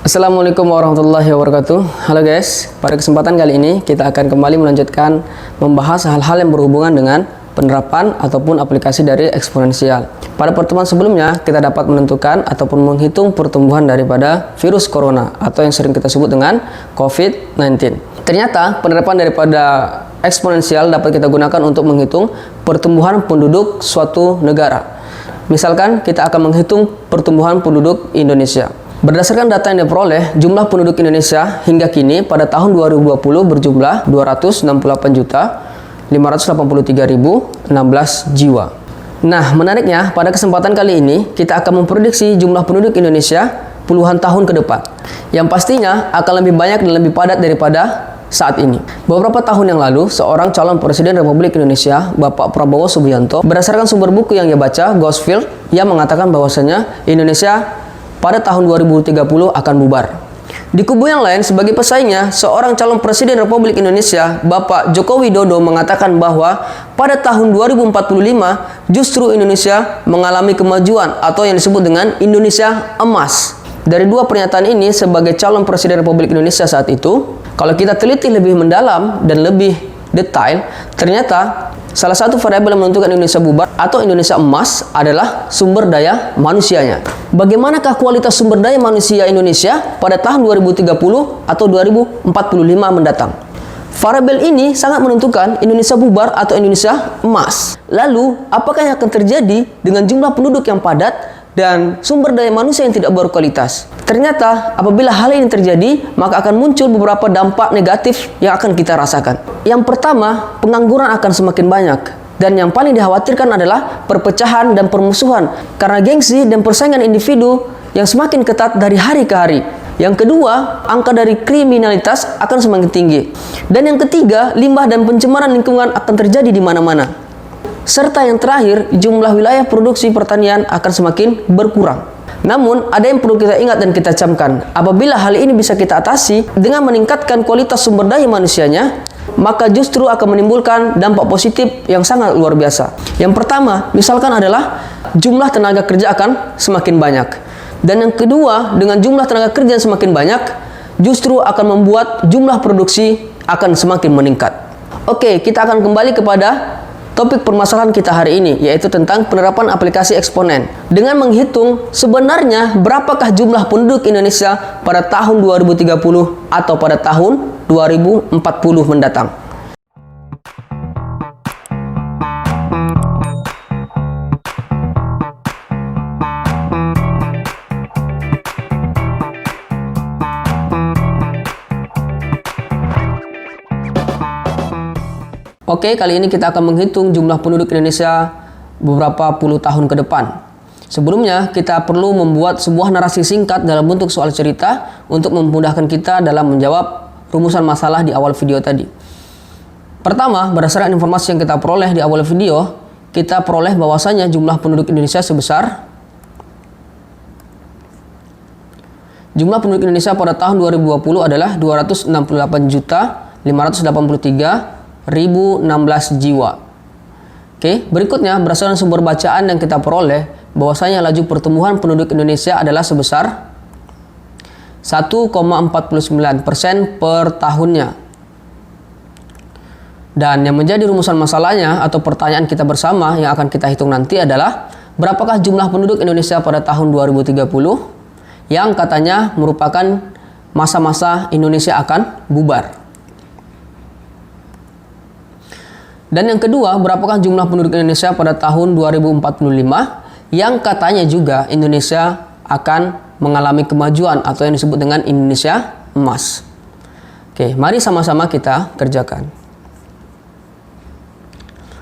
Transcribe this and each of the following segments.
Assalamualaikum warahmatullahi wabarakatuh. Halo guys, pada kesempatan kali ini kita akan kembali melanjutkan membahas hal-hal yang berhubungan dengan penerapan ataupun aplikasi dari eksponensial. Pada pertemuan sebelumnya kita dapat menentukan ataupun menghitung pertumbuhan daripada virus corona atau yang sering kita sebut dengan COVID-19. Ternyata penerapan daripada eksponensial dapat kita gunakan untuk menghitung pertumbuhan penduduk suatu negara. Misalkan kita akan menghitung pertumbuhan penduduk Indonesia. Berdasarkan data yang diperoleh, jumlah penduduk Indonesia hingga kini pada tahun 2020 berjumlah 268.583.016 jiwa. Nah, menariknya pada kesempatan kali ini kita akan memprediksi jumlah penduduk Indonesia puluhan tahun ke depan, yang pastinya akan lebih banyak dan lebih padat daripada saat ini. Beberapa tahun yang lalu, seorang calon presiden Republik Indonesia, Bapak Prabowo Subianto, berdasarkan sumber buku yang ia baca, Gosfield, ia mengatakan bahwasanya Indonesia pada tahun 2030 akan bubar. Di kubu yang lain, sebagai pesaingnya, seorang calon presiden Republik Indonesia, Bapak Joko Widodo, mengatakan bahwa pada tahun 2045 justru Indonesia mengalami kemajuan atau yang disebut dengan Indonesia emas. Dari dua pernyataan ini sebagai calon presiden Republik Indonesia saat itu, kalau kita teliti lebih mendalam dan lebih detail, ternyata salah satu variabel yang menentukan Indonesia bubar atau Indonesia emas adalah sumber daya manusianya. Bagaimanakah kualitas sumber daya manusia Indonesia pada tahun 2030 atau 2045 mendatang? Variabel ini sangat menentukan Indonesia bubar atau Indonesia emas. Lalu, apakah yang akan terjadi dengan jumlah penduduk yang padat dan sumber daya manusia yang tidak berkualitas? Ternyata apabila hal ini terjadi, maka akan muncul beberapa dampak negatif yang akan kita rasakan. Yang pertama, pengangguran akan semakin banyak. Dan yang paling dikhawatirkan adalah perpecahan dan permusuhan karena gengsi dan persaingan individu yang semakin ketat dari hari ke hari. Yang kedua, angka dari kriminalitas akan semakin tinggi. Dan yang ketiga, limbah dan pencemaran lingkungan akan terjadi di mana-mana. Serta yang terakhir, jumlah wilayah produksi pertanian akan semakin berkurang. Namun, ada yang perlu kita ingat dan kita camkan. Apabila hal ini bisa kita atasi dengan meningkatkan kualitas sumber daya manusianya, maka justru akan menimbulkan dampak positif yang sangat luar biasa. Yang pertama, misalkan adalah jumlah tenaga kerja akan semakin banyak. Dan yang kedua, dengan jumlah tenaga kerja yang semakin banyak, justru akan membuat jumlah produksi akan semakin meningkat. Oke, kita akan kembali kepada topik permasalahan kita hari ini, yaitu tentang penerapan aplikasi eksponen. Dengan menghitung sebenarnya berapakah jumlah penduduk Indonesia pada tahun 2030 atau pada tahun 2040 mendatang. Oke, kali ini kita akan menghitung jumlah penduduk Indonesia beberapa puluh tahun ke depan. Sebelumnya, kita perlu membuat sebuah narasi singkat dalam bentuk soal cerita untuk memudahkan kita dalam menjawab rumusan masalah di awal video tadi. Pertama, berdasarkan informasi yang kita peroleh di awal video, kita peroleh bahwasanya jumlah penduduk Indonesia sebesar jumlah penduduk Indonesia pada tahun 2020 adalah 268.583.016 jiwa. Oke, berikutnya berdasarkan sumber bacaan yang kita peroleh, bahwasanya laju pertumbuhan penduduk Indonesia adalah sebesar 1,49% per tahunnya. Dan yang menjadi rumusan masalahnya atau pertanyaan kita bersama yang akan kita hitung nanti adalah berapakah jumlah penduduk Indonesia pada tahun 2030 yang katanya merupakan masa-masa Indonesia akan bubar. Dan yang kedua, berapakah jumlah penduduk Indonesia pada tahun 2045 yang katanya juga Indonesia akan mengalami kemajuan atau yang disebut dengan Indonesia emas. Oke, mari sama-sama kita kerjakan.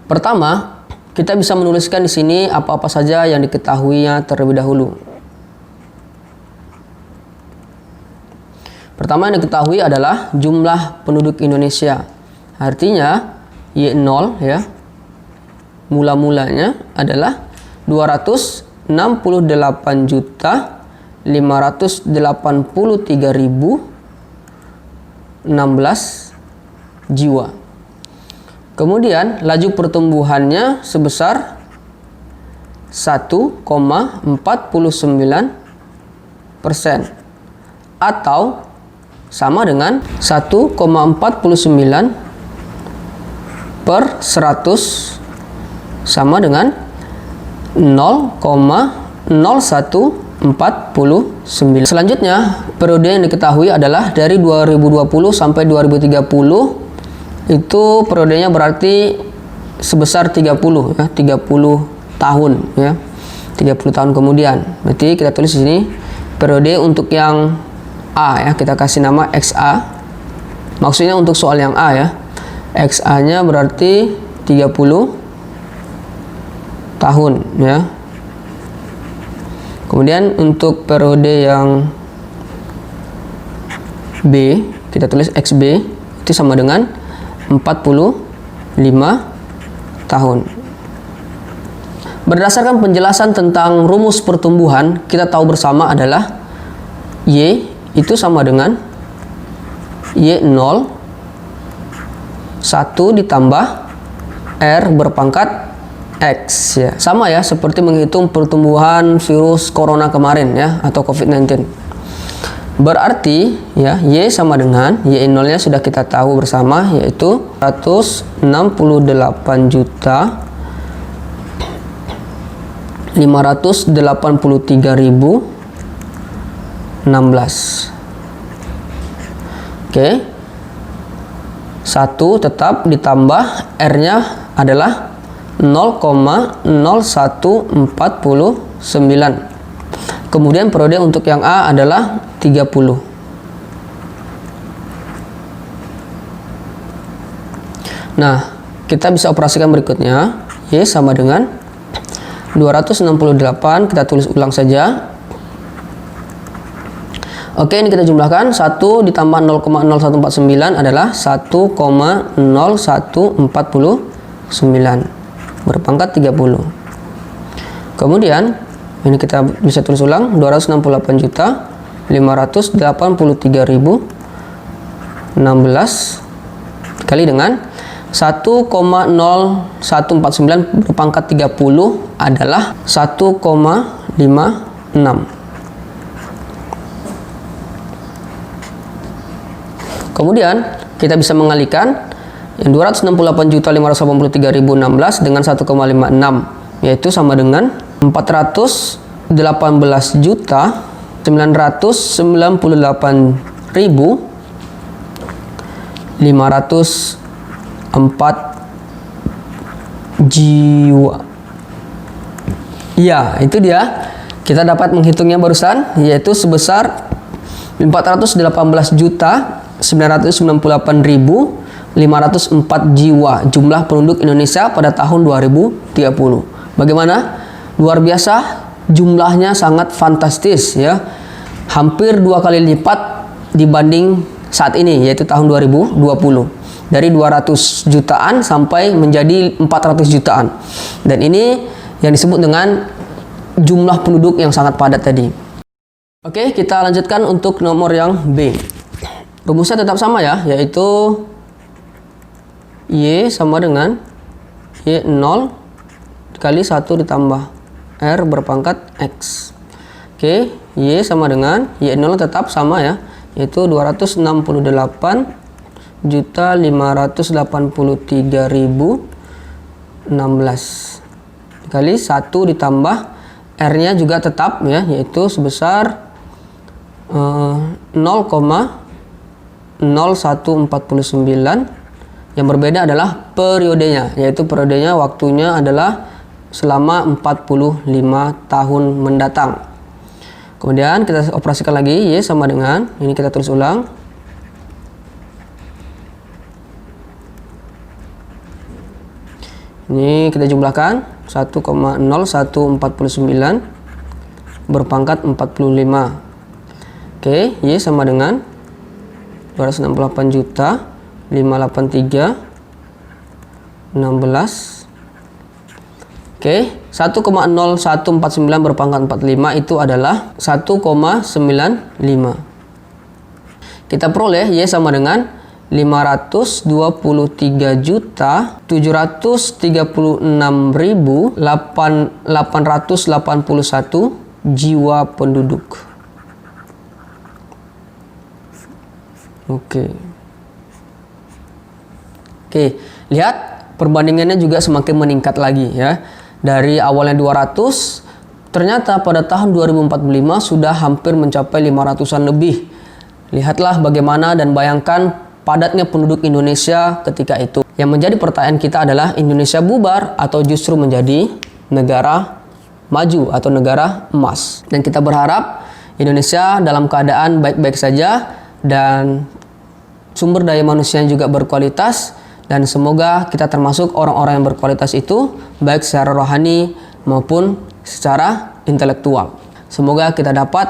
Pertama, kita bisa menuliskan di sini apa-apa saja yang diketahuinya terlebih dahulu. Pertama yang diketahui adalah jumlah penduduk Indonesia. Artinya Y0 ya. Mula-mulanya adalah 268.583.016 jiwa. Kemudian laju pertumbuhannya sebesar 1,49%. atau sama dengan 1,49 per 100 sama dengan 0,0149. Selanjutnya, periode yang diketahui adalah dari 2020 sampai 2030. Itu periodenya berarti sebesar 30 ya, 30 tahun ya. 30 tahun kemudian. Berarti kita tulis di sini periode untuk yang A ya, kita kasih nama XA. Maksudnya untuk soal yang A ya. XA-nya berarti 30 tahun ya. Kemudian untuk periode yang B, kita tulis XB itu sama dengan 45 tahun. Berdasarkan penjelasan tentang rumus pertumbuhan, kita tahu bersama adalah Y itu sama dengan Y0 1 ditambah R berpangkat X ya. Sama ya seperti menghitung pertumbuhan virus corona kemarin ya, atau COVID-19. Berarti ya Y sama dengan Y0 nya sudah kita tahu bersama, yaitu 168.583.016. Oke. 1 tetap ditambah R-nya adalah 0,0149. Kemudian periode untuk yang A adalah 30. Nah, kita bisa operasikan berikutnya. Y sama dengan 268, kita tulis ulang saja. Oke, ini kita jumlahkan. 1 ditambah 0,0149 adalah 1,0149 berpangkat 30. Kemudian ini kita bisa tulis ulang, 268.583.016 dikali dengan 1,0149 berpangkat 30 adalah 1,56. Kemudian kita bisa mengalihkan yang 268.583.016 dengan 1,56, yaitu sama dengan 418.998.504 jiwa. Ya, itu dia. Kita dapat menghitungnya barusan, yaitu sebesar 418.998.504 jiwa jumlah penduduk Indonesia pada tahun 2030. Bagaimana? Luar biasa, jumlahnya sangat fantastis ya. Hampir 2 kali lipat dibanding saat ini, yaitu tahun 2020. Dari 200 jutaan sampai menjadi 400 jutaan. Dan ini yang disebut dengan jumlah penduduk yang sangat padat tadi. Oke, kita lanjutkan untuk nomor yang B. Rumusnya tetap sama ya, yaitu Y sama dengan Y0 dikali 1 ditambah R berpangkat X. Oke, Y sama dengan Y0 tetap sama ya, yaitu 268.583.016 dikali 1 ditambah R-nya juga tetap ya, yaitu sebesar 0,0149. Yang berbeda adalah periodenya, yaitu periodenya waktunya adalah selama 45 tahun mendatang. Kemudian kita operasikan lagi, Y sama dengan, ini kita tulis ulang, ini kita jumlahkan 1,0149 berpangkat 45. Oke, Y sama dengan 268.583.016. Oke, 1,0149 berpangkat 45 itu adalah 1,95. Kita peroleh Y sama dengan 523.736.881 jiwa penduduk. Oke. Oke, lihat perbandingannya juga semakin meningkat lagi ya. Dari awalnya 200, ternyata pada tahun 2045 sudah hampir mencapai 500-an lebih. Lihatlah bagaimana dan bayangkan padatnya penduduk Indonesia ketika itu. Yang menjadi pertanyaan kita adalah, Indonesia bubar atau justru menjadi negara maju atau negara emas? Dan kita berharap Indonesia dalam keadaan baik-baik saja dan sumber daya manusia yang juga berkualitas, dan semoga kita termasuk orang-orang yang berkualitas itu baik secara rohani maupun secara intelektual. Semoga kita dapat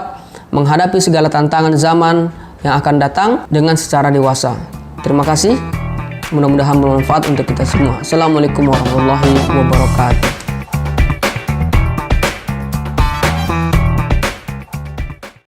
menghadapi segala tantangan zaman yang akan datang dengan secara dewasa. Terima kasih. Mudah-mudahan bermanfaat untuk kita semua. Assalamualaikum warahmatullahi wabarakatuh.